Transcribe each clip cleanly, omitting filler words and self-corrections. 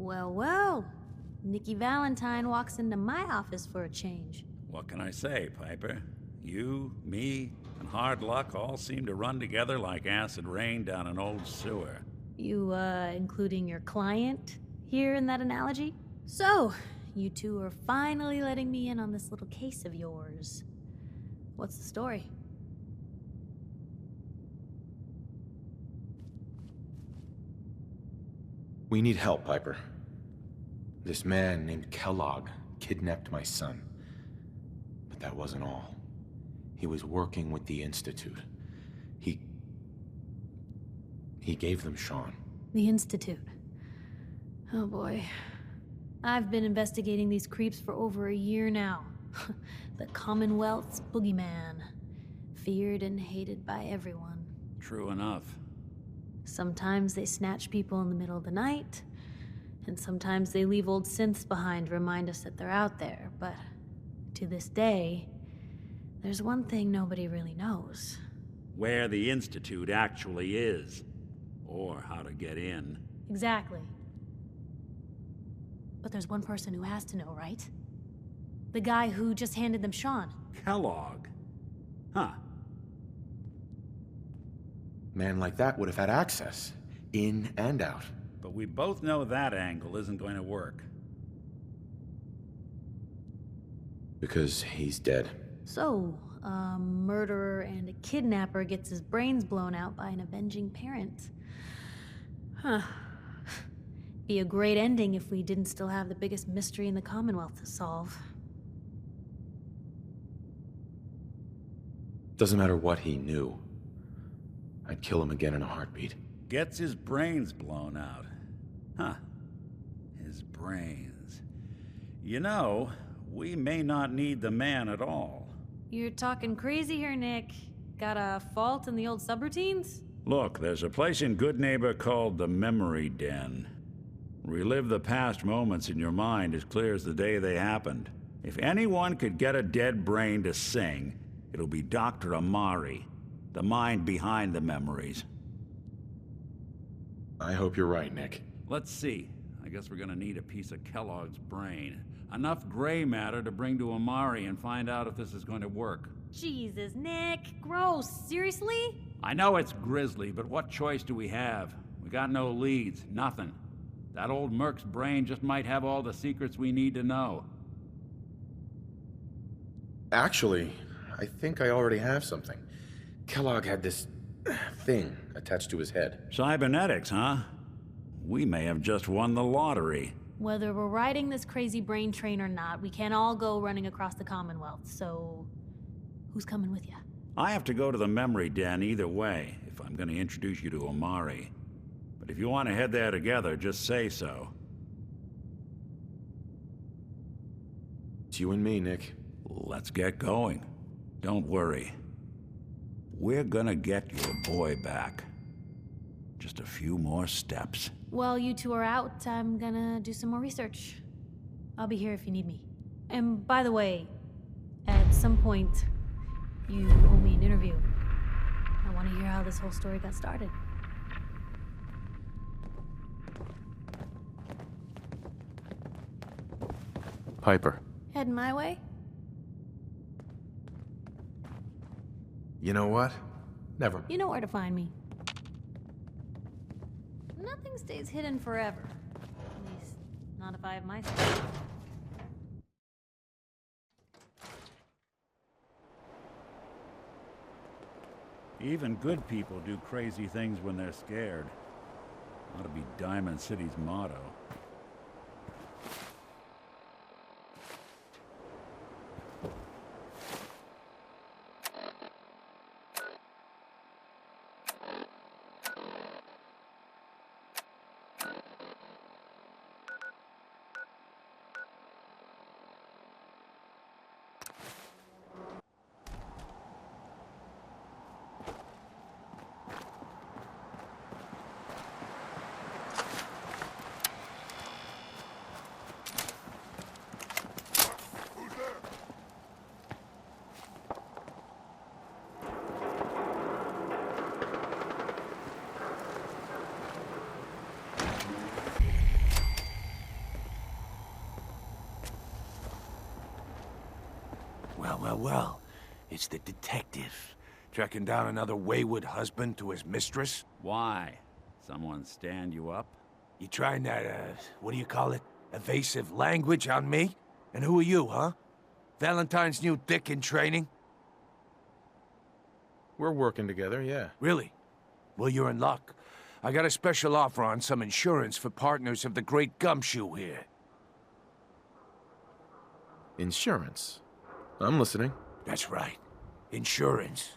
Well, well. Nikki Valentine walks into my office for a change. What can I say, Piper? You, me, and hard luck all seem to run together like acid rain down an old sewer. You, including your client here in that analogy? So, you two are finally letting me in on this little case of yours. What's the story? We need help, Piper. This man named Kellogg kidnapped my son. But that wasn't all. He was working with the Institute. He gave them Sean. The Institute. Oh boy. I've been investigating these creeps for over a year now. The Commonwealth's boogeyman. Feared and hated by everyone. True enough. Sometimes they snatch people in the middle of the night, and sometimes they leave old synths behind to remind us that they're out there, but to this day, there's one thing nobody really knows. Where the Institute actually is. Or how to get in. Exactly. But there's one person who has to know, right? The guy who just handed them Sean. Kellogg? Huh. Man like that would have had access, in and out. But we both know that angle isn't going to work. Because he's dead. So, a murderer and a kidnapper gets his brains blown out by an avenging parent. Huh. Be a great ending if we didn't still have the biggest mystery in the Commonwealth to solve. Doesn't matter what he knew. I'd kill him again in a heartbeat. Gets his brains blown out. Huh. His brains. You know, we may not need the man at all. You're talking crazy here, Nick. Got a fault in the old subroutines? Look, there's a place in Good Neighbor called the Memory Den. Relive the past moments in your mind as clear as the day they happened. If anyone could get a dead brain to sing, it'll be Dr. Amari, the mind behind the memories. I hope you're right, Nick. Let's see. I guess we're gonna need a piece of Kellogg's brain. Enough gray matter to bring to Amari and find out if this is going to work. Jesus, Nick. Gross. Seriously? I know it's grisly, but what choice do we have? We got no leads, nothing. That old Merc's brain just might have all the secrets we need to know. Actually, I think I already have something. Kellogg had this thing attached to his head. Cybernetics, huh? We may have just won the lottery. Whether we're riding this crazy brain train or not, we can't all go running across the Commonwealth, so who's coming with you? I have to go to the Memory Den either way, if I'm going to introduce you to Amari. But if you want to head there together, just say so. It's you and me, Nick. Let's get going. Don't worry. We're gonna get your boy back. Just a few more steps. While you two are out, I'm gonna do some more research. I'll be here if you need me. And by the way, at some point, you owe me an interview. I want to hear how this whole story got started. Piper. Heading my way? You know what? Never. You know where to find me. Nothing stays hidden forever. At least, not if I have my stuff. Even good people do crazy things when they're scared. Ought to be Diamond City's motto. Well, well, well. It's the detective. Tracking down another wayward husband to his mistress? Why? Someone stand you up? You trying that, what do you call it? Evasive language on me? And who are you, huh? Valentine's new dick in training? We're working together, yeah. Really? Well, you're in luck. I got a special offer on some insurance for partners of the Great Gumshoe here. Insurance? I'm listening. That's right. Insurance.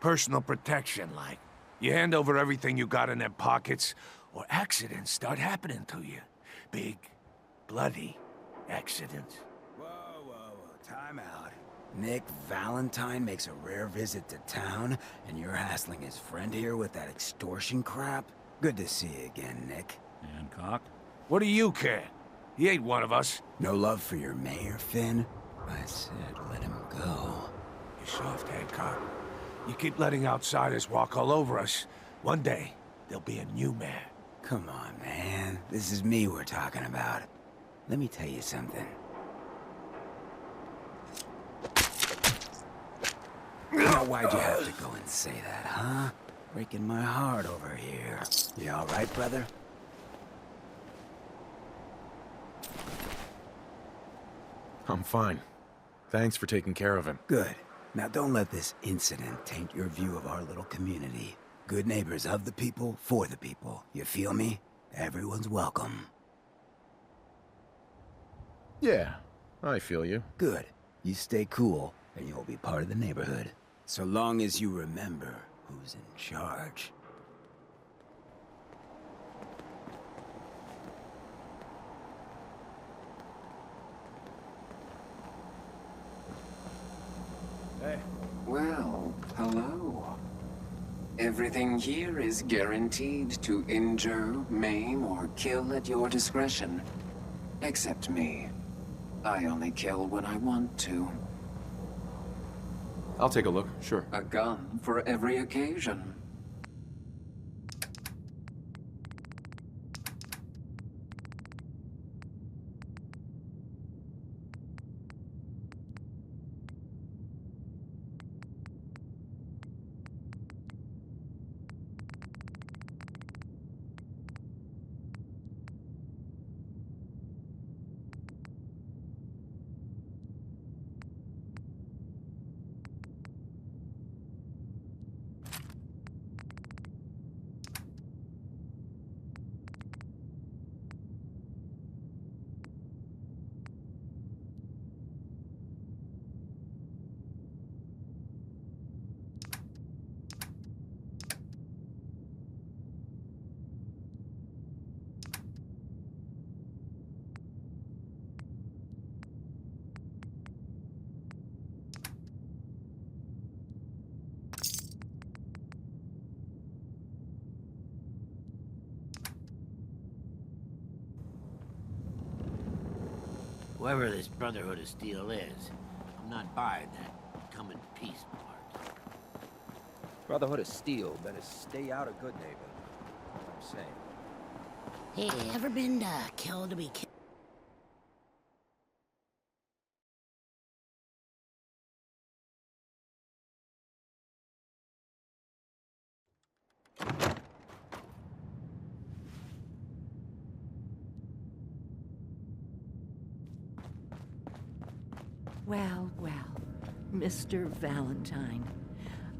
Personal protection, like. You hand over everything you got in them pockets, or accidents start happening to you. Big, bloody accidents. Whoa, whoa, whoa, time out. Nick Valentine makes a rare visit to town, and you're hassling his friend here with that extortion crap? Good to see you again, Nick. Hancock? What do you care? He ain't one of us. No love for your mayor, Finn? I said let him go. You're soft, Hancock. You keep letting outsiders walk all over us. One day, there'll be a new mayor. Come on, man. This is me we're talking about. Let me tell you something. Now, why'd you have to go and say that, huh? Breaking my heart over here. You all right, brother? I'm fine. Thanks for taking care of him. Good. Now, don't let this incident taint your view of our little community. Good neighbors of the people, for the people. You feel me? Everyone's welcome. Yeah, I feel you. Good. You stay cool, and you'll be part of the neighborhood. So long as you remember who's in charge. Hey. Well, hello. Everything here is guaranteed to injure, maim, or kill at your discretion. Except me. I only kill when I want to. I'll take a look, sure. A gun for every occasion. Whoever this Brotherhood of Steel is, I'm not buying that come in peace part. Brotherhood of Steel better stay out of good neighbor. That's what I'm saying. Hey, ever been killed to be killed? Well, well, Mr. Valentine.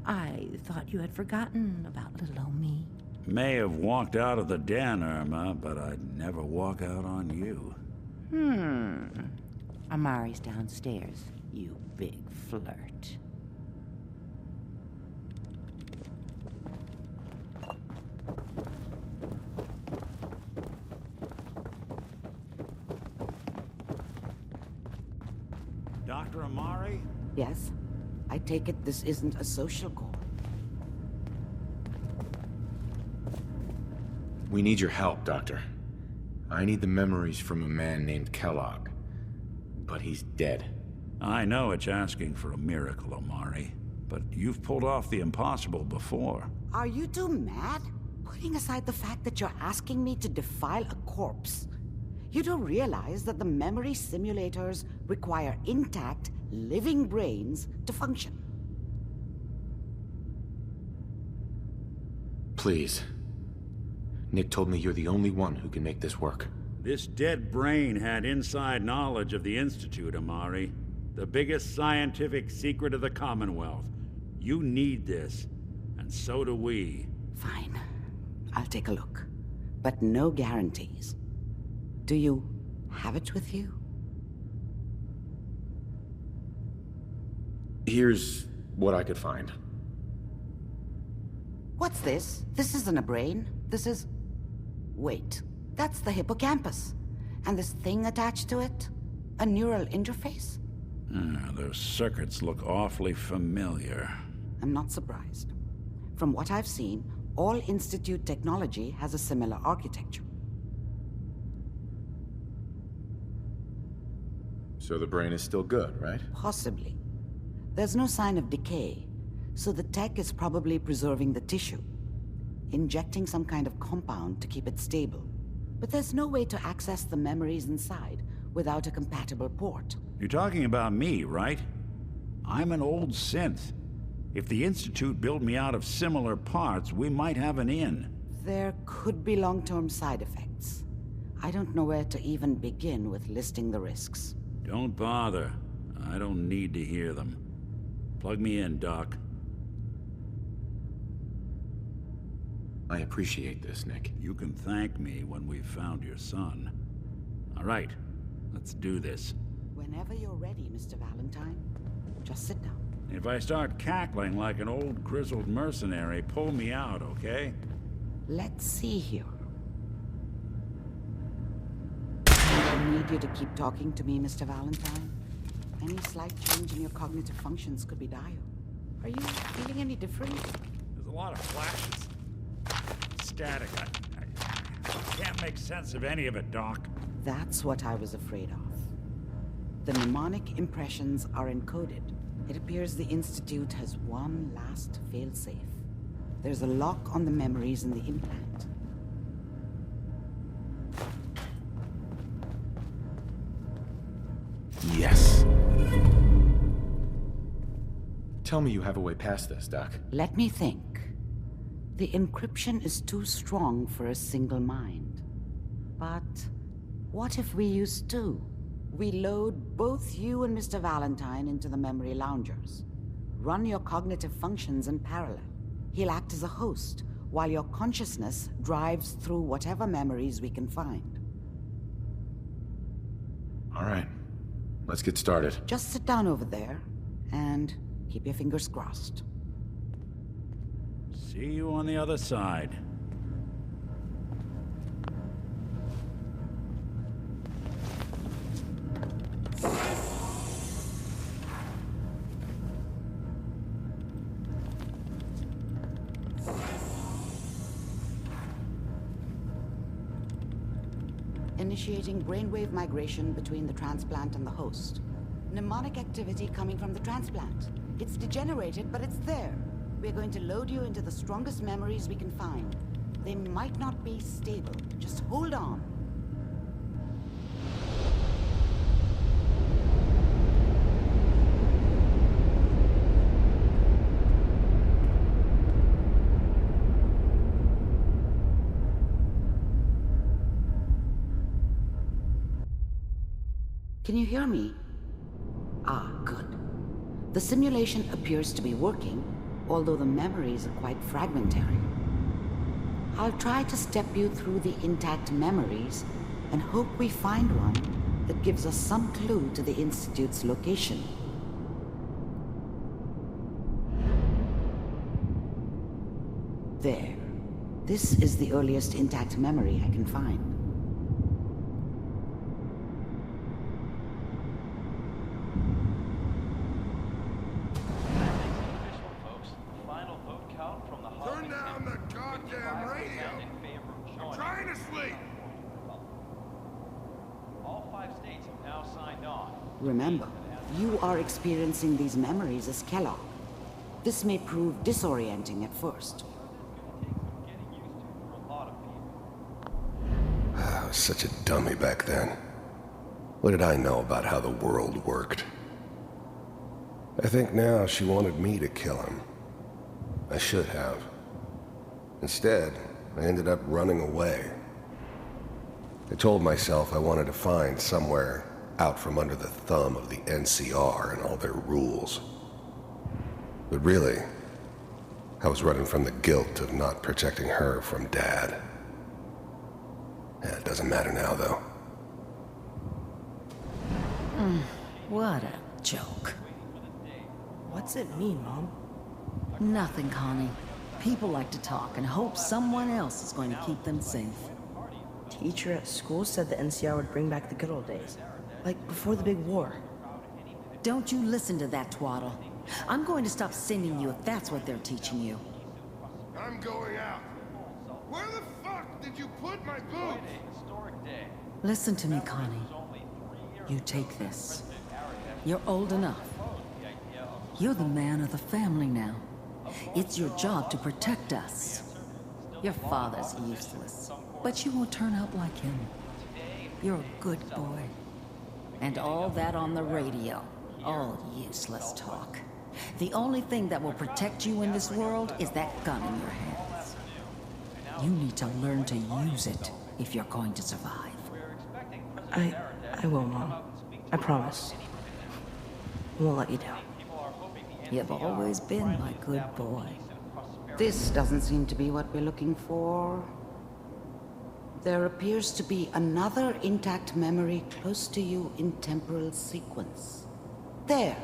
I thought you had forgotten about little old me. May have walked out of the den, Irma, but I'd never walk out on you. Amari's downstairs, you big flirt. Dr. Amari? Yes? I take it this isn't a social call. We need your help, Doctor. I need the memories from a man named Kellogg. But he's dead. I know it's asking for a miracle, Amari, but you've pulled off the impossible before. Are you two mad? Putting aside the fact that you're asking me to defile a corpse, you do realize that the memory simulators require intact, living brains to function. Please. Nick told me you're the only one who can make this work. This dead brain had inside knowledge of the Institute, Amari. The biggest scientific secret of the Commonwealth. You need this, and so do we. Fine. I'll take a look. But no guarantees. Do you have it with you? Here's what I could find. What's this? This isn't a brain. This is... Wait, that's the hippocampus. And this thing attached to it? A neural interface? Those circuits look awfully familiar. I'm not surprised. From what I've seen, all Institute technology has a similar architecture. So the brain is still good, right? Possibly. There's no sign of decay, so the tech is probably preserving the tissue, injecting some kind of compound to keep it stable. But there's no way to access the memories inside without a compatible port. You're talking about me, right? I'm an old synth. If the Institute built me out of similar parts, we might have an in. There could be long-term side effects. I don't know where to even begin with listing the risks. Don't bother. I don't need to hear them. Plug me in, Doc. I appreciate this, Nick. You can thank me when we've found your son. All right, let's do this. Whenever you're ready, Mr. Valentine. Just sit down. If I start cackling like an old grizzled mercenary, pull me out, okay? Let's see here. I need you to keep talking to me, Mr. Valentine. Any slight change in your cognitive functions could be dire. Are you feeling any different? There's a lot of flashes. Static. I can't make sense of any of it, Doc. That's what I was afraid of. The mnemonic impressions are encoded. It appears the Institute has one last failsafe. There's a lock on the memories in the implant. Yes. Tell me you have a way past this, Doc. Let me think. The encryption is too strong for a single mind. But what if we use two? We load both you and Mr. Valentine into the memory loungers. Run your cognitive functions in parallel. He'll act as a host, while your consciousness drives through whatever memories we can find. All right. Let's get started. Just sit down over there, and keep your fingers crossed. See you on the other side. Initiating brainwave migration between the transplant and the host. Mnemonic activity coming from the transplant. It's degenerated, but it's there. We're going to load you into the strongest memories we can find. They might not be stable. Just hold on. Can you hear me? Ah, good. The simulation appears to be working, although the memories are quite fragmentary. I'll try to step you through the intact memories and hope we find one that gives us some clue to the Institute's location. There. This is the earliest intact memory I can find. Remember, you are experiencing these memories as Kellogg. This may prove disorienting at first. I was such a dummy back then. What did I know about how the world worked? I think now she wanted me to kill him. I should have. Instead, I ended up running away. I told myself I wanted to find somewhere out from under the thumb of the NCR and all their rules. But really, I was running from the guilt of not protecting her from Dad. Yeah, it doesn't matter now, though. What a joke. What's it mean, Mom? Nothing, Connie. People like to talk and hope someone else is going to keep them safe. Teacher at school said the NCR would bring back the good old days. Like before the big war. Don't you listen to that twaddle. I'm going to stop sending you if that's what they're teaching you. I'm going out. Where the fuck did you put my boots? Listen to me, Connie. You take this. You're old enough. You're the man of the family now. It's your job to protect us. Your father's useless, but you won't turn out like him. You're a good boy. And all that on the radio, all useless talk. The only thing that will protect you in this world is that gun in your hands. You need to learn to use it if you're going to survive. I will, Mom. I promise. I won't let you down. You've always been my good boy. This doesn't seem to be what we're looking for. There appears to be another intact memory close to you in temporal sequence. There.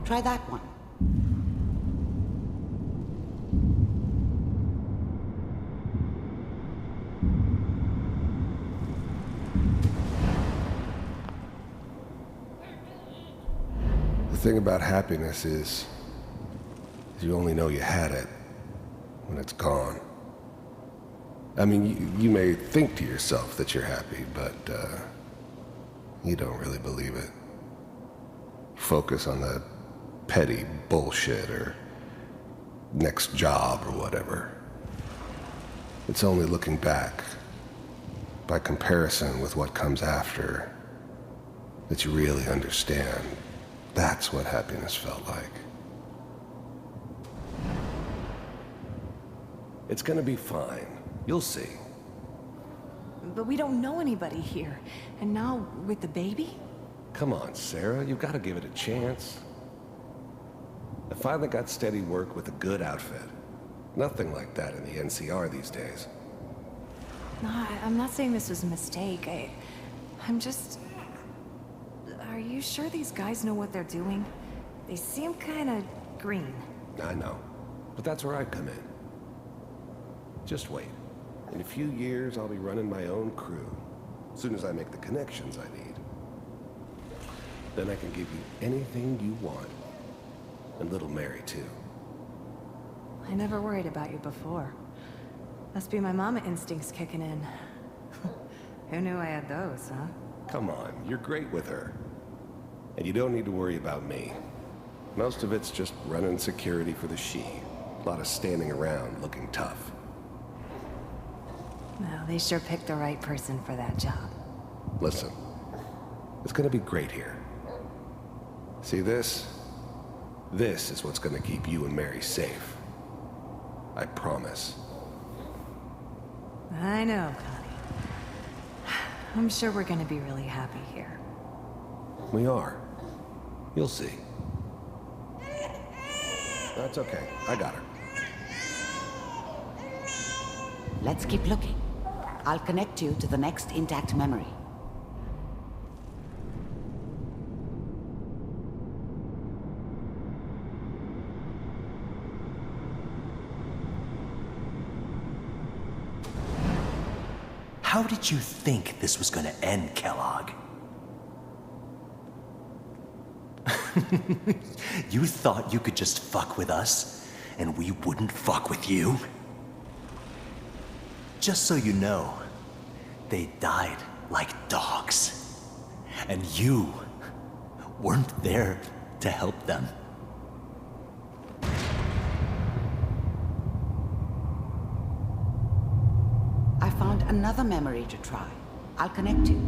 Try that one. The thing about happiness is you only know you had it when it's gone. I mean, you may think to yourself that you're happy, but you don't really believe it. Focus on the petty bullshit or next job or whatever. It's only looking back, by comparison with what comes after, that you really understand. That's what happiness felt like. It's gonna be fine. You'll see. But we don't know anybody here. And now, with the baby? Come on, Sarah, you've got to give it a chance. I finally got steady work with a good outfit. Nothing like that in the NCR these days. No, I'm not saying this was a mistake. I'm just... Are you sure these guys know what they're doing? They seem kinda green. I know, but that's where I come in. Just wait. In a few years, I'll be running my own crew. As soon as I make the connections I need. Then I can give you anything you want. And little Mary, too. I never worried about you before. Must be my mama instincts kicking in. Who knew I had those, huh? Come on, you're great with her. And you don't need to worry about me. Most of it's just running security for the she. A lot of standing around looking tough. Well, they sure picked the right person for that job. Listen, it's gonna be great here. See this? This is what's gonna keep you and Mary safe. I promise. I know, Connie. I'm sure we're gonna be really happy here. We are. You'll see. That's okay. I got her. Let's keep looking. I'll connect you to the next intact memory. How did you think this was gonna end, Kellogg? You thought you could just fuck with us, and we wouldn't fuck with you? Just so you know, they died like dogs. And you weren't there to help them. I found another memory to try. I'll connect you.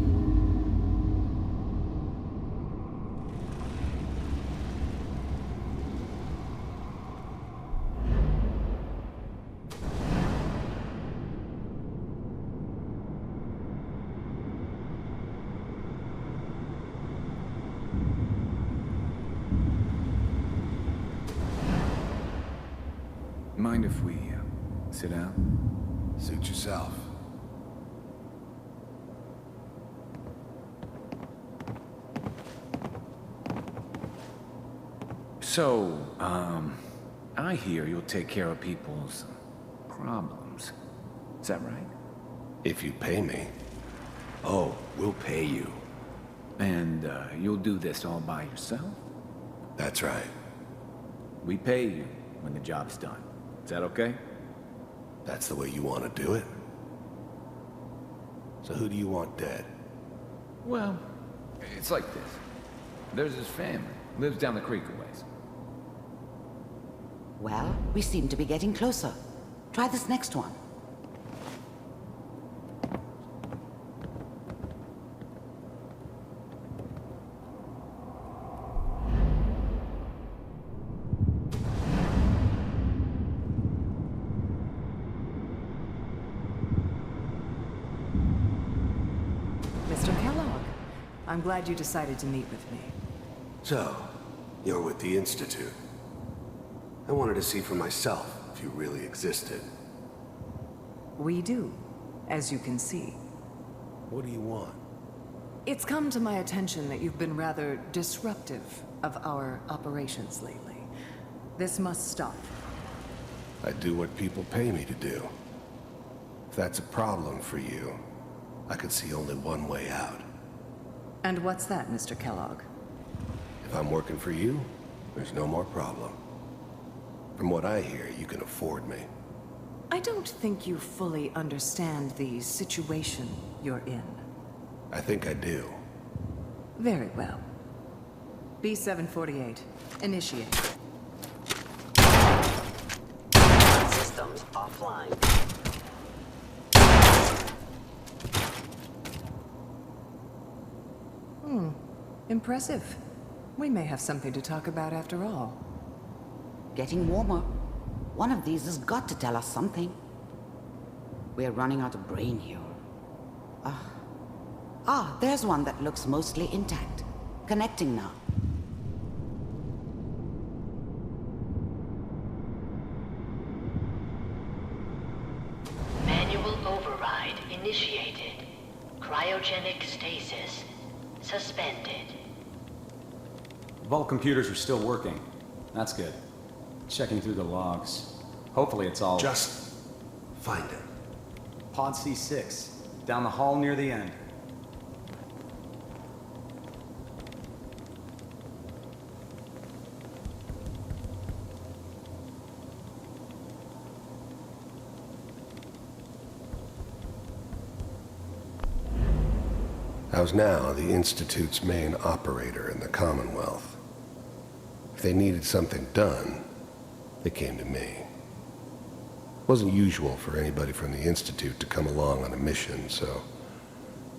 Mind if we sit down? Suit yourself. So, I hear you'll take care of people's problems. Is that right? If you pay me. Oh, we'll pay you. And, you'll do this all by yourself? That's right. We pay you when the job's done. Is that okay? That's the way you want to do it? So who do you want dead? Well, it's like this. There's his family. Lives down the creek a ways. Well, we seem to be getting closer. Try this next one. Mr. Kellogg, I'm glad you decided to meet with me. So, you're with the Institute. I wanted to see for myself if you really existed. We do, as you can see. What do you want? It's come to my attention that you've been rather disruptive of our operations lately. This must stop. I do what people pay me to do. If that's a problem for you, I could see only one way out. And what's that, Mr. Kellogg? If I'm working for you, there's no more problem. From what I hear, you can afford me. I don't think you fully understand the situation you're in. I think I do. Very well. B-748, initiate. Systems offline. Impressive. We may have something to talk about after all. Getting warmer. One of these has got to tell us something. We're running out of brain here. There's one that looks mostly intact. Connecting now. Manual override initiated. Cryogenic stasis suspended. Vault computers are still working. That's good. Checking through the logs. Hopefully it's all... Just find it. Pod C6. Down the hall near the end. I was now the Institute's main operator in the Commonwealth. If they needed something done, they came to me. It wasn't usual for anybody from the Institute to come along on a mission, so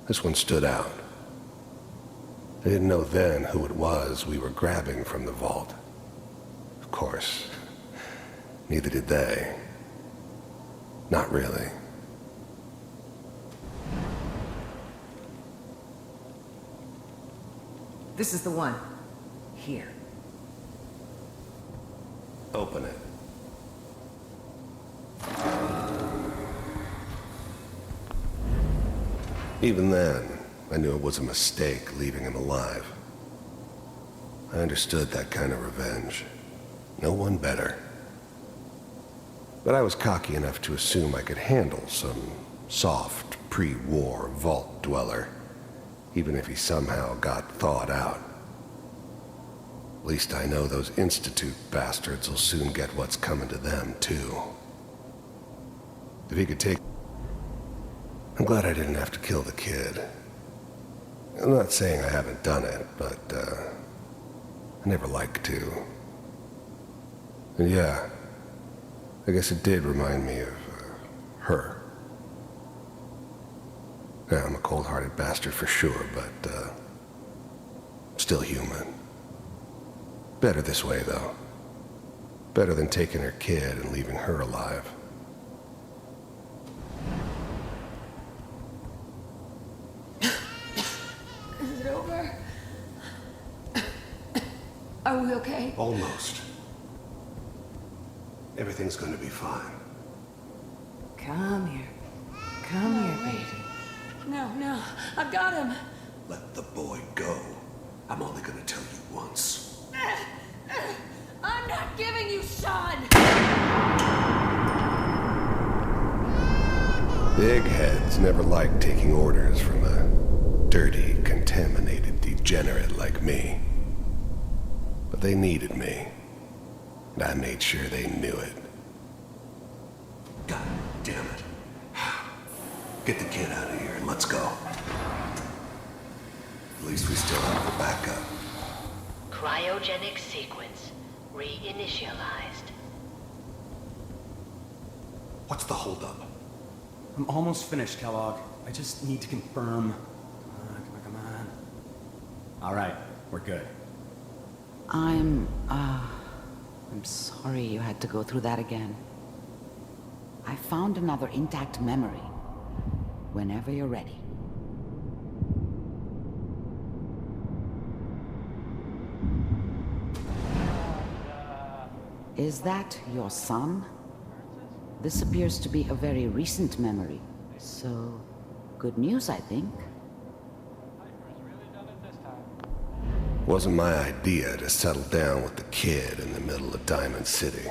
this one stood out. I didn't know then who it was we were grabbing from the vault. Of course, neither did they. Not really. This is the one. Here. Open it. Even then, I knew it was a mistake leaving him alive. I understood that kind of revenge. No one better. But I was cocky enough to assume I could handle some soft, pre-war vault dweller, even if he somehow got thawed out. At least I know those Institute bastards will soon get what's coming to them, too. If he could take... I'm glad I didn't have to kill the kid. I'm not saying I haven't done it, but, I never like to. And yeah, I guess it did remind me of, her. Yeah, I'm a cold-hearted bastard for sure, but, still human. Better this way, though. Better than taking her kid and leaving her alive. Is it over? Are we okay? Almost. Everything's gonna be fine. Come here. Come here, baby. No, I've got him. Let the boy go. I'm only gonna tell you once. I'm not giving you Sean! Big heads never liked taking orders from a dirty, contaminated degenerate like me. But they needed me. And I made sure they knew it. God damn it. Get the kid out of here and let's go. At least we still have the backup. Cryogenic sequence reinitialized. What's the holdup? I'm almost finished, Kellogg. I just need to confirm. Come on. All right, we're good. I'm sorry you had to go through that again. I found another intact memory. Whenever you're ready. Is that your son? This appears to be a very recent memory. So, good news, I think. Wasn't my idea to settle down with the kid in the middle of Diamond City.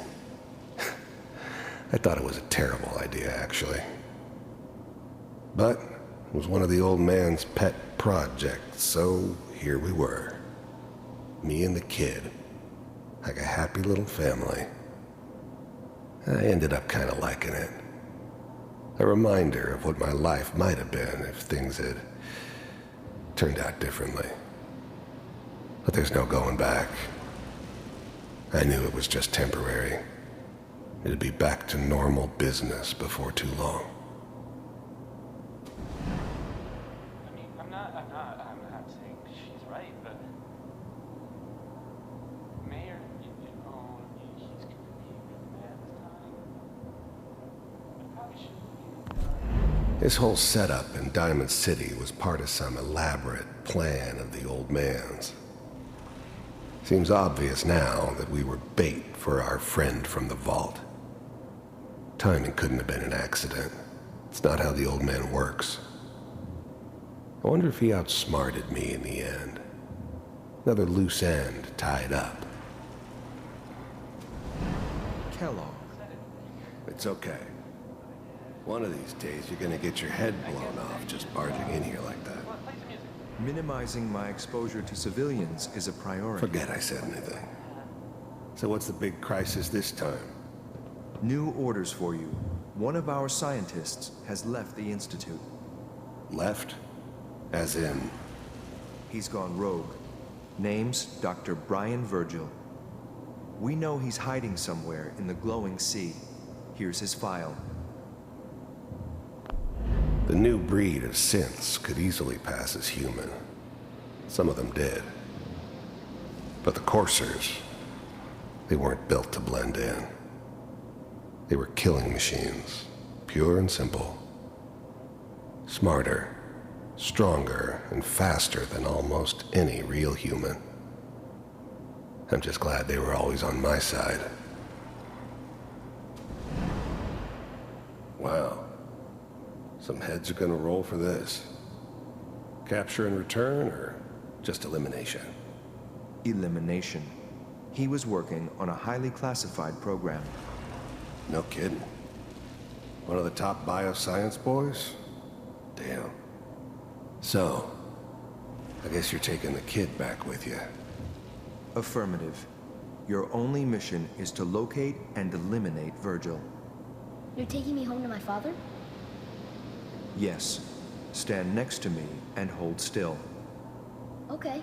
I thought it was a terrible idea, actually. But it was one of the old man's pet projects, so here we were. Me and the kid. Like a happy little family. I ended up kind of liking it. A reminder of what my life might have been if things had turned out differently. But there's no going back. I knew it was just temporary. It'd be back to normal business before too long. I mean, I'm not saying she's right, but Mayor, he's gonna be a good man this time. But probably shouldn't be. His whole setup in Diamond City was part of some elaborate plan of the old man's. Seems obvious now that we were bait for our friend from the vault. Timing couldn't have been an accident. It's not how the old man works. I wonder if he outsmarted me in the end. Another loose end tied up. Kellogg. It's okay. One of these days you're gonna get your head blown off just barging in here like that. Minimizing my exposure to civilians is a priority. Forget I said anything. So what's the big crisis this time? New orders for you. One of our scientists has left the Institute. Left? As in? He's gone rogue. Name's Dr. Brian Virgil. We know he's hiding somewhere in the glowing sea. Here's his file. The new breed of synths could easily pass as human. Some of them did. But the coursers, they weren't built to blend in. They were killing machines, pure and simple. Smarter, stronger, and faster than almost any real human. I'm just glad they were always on my side. Wow. Some heads are gonna roll for this. Capture and return, or just elimination? Elimination. He was working on a highly classified program. No kidding. One of the top bioscience boys? Damn. So, I guess you're taking the kid back with you. Affirmative. Your only mission is to locate and eliminate Virgil. You're taking me home to my father? Yes. Stand next to me and hold still. Okay.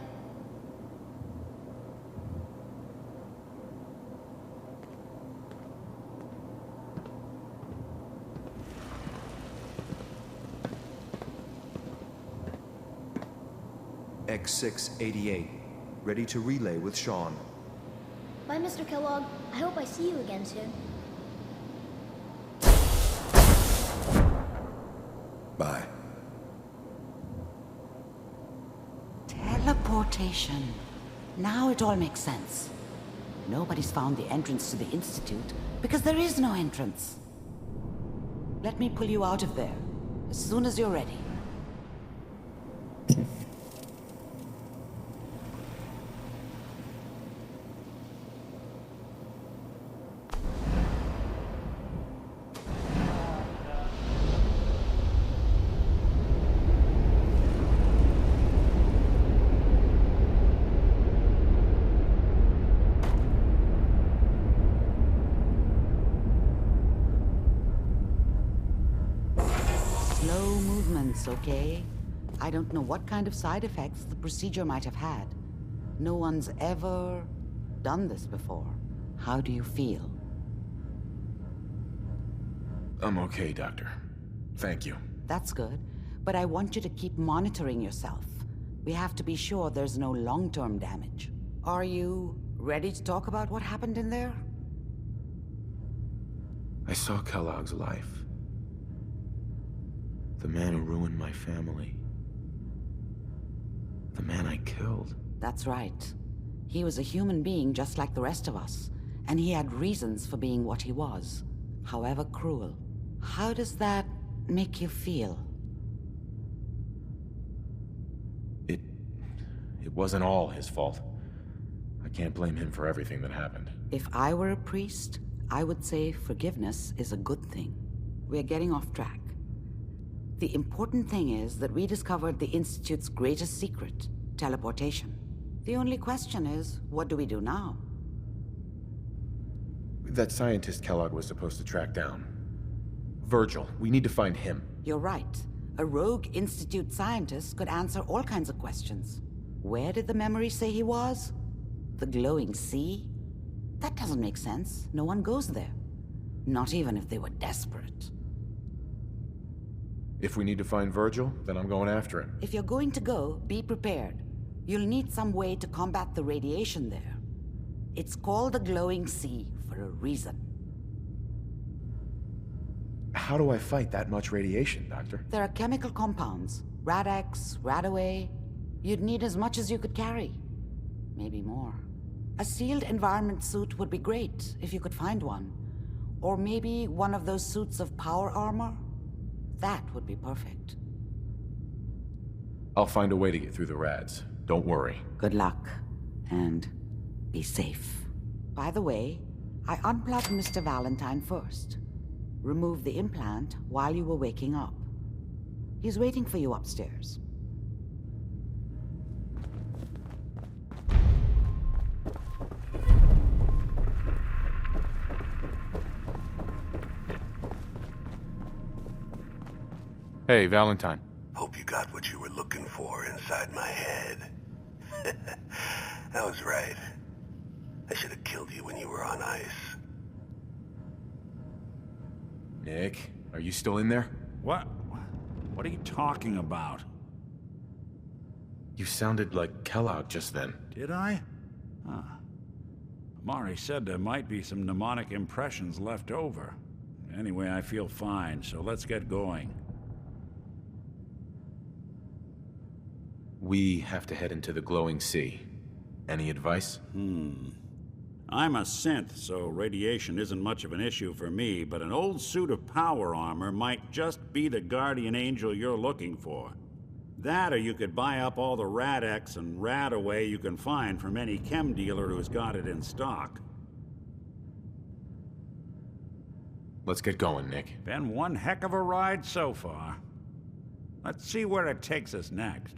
X688. Ready to relay with Sean. Bye, Mr. Kellogg. I hope I see you again soon. Bye. Teleportation. Now it all makes sense. Nobody's found the entrance to the Institute because there is no entrance. Let me pull you out of there as soon as you're ready. Slow movements, okay? I don't know what kind of side effects the procedure might have had. No one's ever done this before. How do you feel? I'm okay, Doctor. Thank you. That's good, but I want you to keep monitoring yourself. We have to be sure there's no long-term damage. Are you ready to talk about what happened in there? I saw Kellogg's life. The man who ruined my family. The man I killed. That's right. He was a human being just like the rest of us, and he had reasons for being what he was, however cruel. How does that make you feel? It wasn't all his fault. I can't blame him for everything that happened. If I were a priest, I would say forgiveness is a good thing. We're getting off track. The important thing is that we discovered the Institute's greatest secret, teleportation. The only question is, what do we do now? That scientist Kellogg was supposed to track down. Virgil, we need to find him. You're right. A rogue Institute scientist could answer all kinds of questions. Where did the memory say he was? The glowing sea? That doesn't make sense. No one goes there. Not even if they were desperate. If we need to find Virgil, then I'm going after him. If you're going to go, be prepared. You'll need some way to combat the radiation there. It's called the glowing sea for a reason. How do I fight that much radiation, Doctor? There are chemical compounds. Rad-X, Radaway. You'd need as much as you could carry. Maybe more. A sealed environment suit would be great, if you could find one. Or maybe one of those suits of power armor? That would be perfect. I'll find a way to get through the rads. Don't worry. Good luck. And be safe. By the way, I unplugged Mr. Valentine first. Removed the implant while you were waking up. He's waiting for you upstairs. Hey, Valentine. Hope you got what you were looking for inside my head. I was right. I should have killed you when you were on ice. Nick, are you still in there? What? What are you talking about? You sounded like Kellogg just then. Did I? Huh. Amari said there might be some mnemonic impressions left over. Anyway, I feel fine, so let's get going. We have to head into the glowing sea. Any advice? I'm a synth, so radiation isn't much of an issue for me, but an old suit of power armor might just be the guardian angel you're looking for. That, or you could buy up all the Rad-X and Radaway you can find from any chem dealer who's got it in stock. Let's get going, Nick. Been one heck of a ride so far. Let's see where it takes us next.